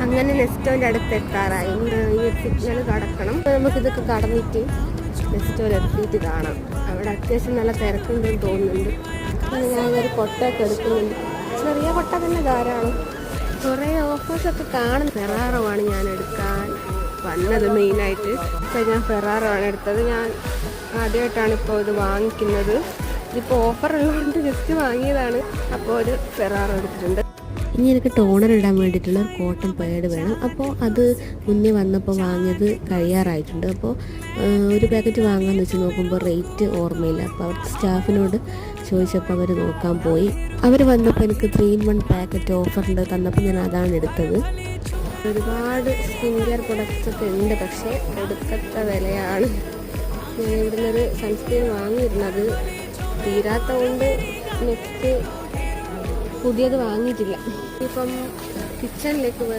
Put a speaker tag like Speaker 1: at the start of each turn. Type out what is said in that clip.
Speaker 1: അങ്ങനെ നെസ്റ്റോൻ്റെ അടുത്ത് എത്താറായി. ഈ സിഗ്നൽ കടക്കണം. നമുക്കിതൊക്കെ കടന്നിട്ട് നെസ്റ്റോയിൽ എത്തിയിട്ട് കാണാം. അവിടെ അത്യാവശ്യം നല്ല തിരക്കുണ്ടെന്ന് തോന്നുന്നുണ്ട്. അങ്ങനെ ഞാനൊരു കൊട്ടയൊക്കെ എടുക്കുന്നുണ്ട്. ചെറിയ കൊട്ട തന്നെ ധാരാളം. കുറേ ഓഫേഴ്സൊക്കെ കാണും. ഫെറാറോയാണ് ഞാൻ എടുക്കാൻ വന്നത് മെയിനായിട്ട്. ഇപ്പം ഞാൻ ഫെറാറോ ആണ് എടുത്തത്. ഞാൻ ആദ്യമായിട്ടാണ് ഇപ്പോൾ ഇത് വാങ്ങിക്കുന്നത്. ഇതിപ്പോൾ ഓഫർ ഉള്ളതുകൊണ്ട് ജസ്റ്റ് വാങ്ങിയതാണ്. അപ്പോൾ ഒരു ഫെറാറോ എടുത്തിട്ടുണ്ട്. ഇനി എനിക്ക് ടോണർ ഇടാൻ വേണ്ടിയിട്ടുള്ള ഒരു കോട്ടൺ പാഡ് വേണം. അപ്പോൾ അത് മുന്നേ വന്നപ്പോൾ വാങ്ങിയത് കഴിയാറായിട്ടുണ്ട്. അപ്പോൾ ഒരു പാക്കറ്റ് വാങ്ങാമെന്ന് വെച്ച് നോക്കുമ്പോൾ റേറ്റ് ഓർമ്മയില്ല. അപ്പോൾ അവിടുത്തെ സ്റ്റാഫിനോട് ചോദിച്ചപ്പോൾ അവർ നോക്കാൻ പോയി. അവർ വന്നപ്പോൾ എനിക്ക് 3-in-1 പാക്കറ്റ് ഓഫറിൽ തന്നപ്പോൾ ഞാൻ അതാണ് എടുത്തത്. ഒരുപാട് സ്കിൻ കെയർ പ്രൊഡക്ട്സ് ഒക്കെ ഉണ്ട്, പക്ഷേ എടുക്കത്ത വിലയാണ്. ഞാൻ ഇവിടെ നിന്നൊരു സൺസ്ക്രീൻ വാങ്ങിയിരുന്നത് തീരാത്ത കൊണ്ട് നെക്സ്റ്റ് പുതിയത് വാങ്ങിയിട്ടില്ല. ഇപ്പം കിച്ചണിലേക്ക്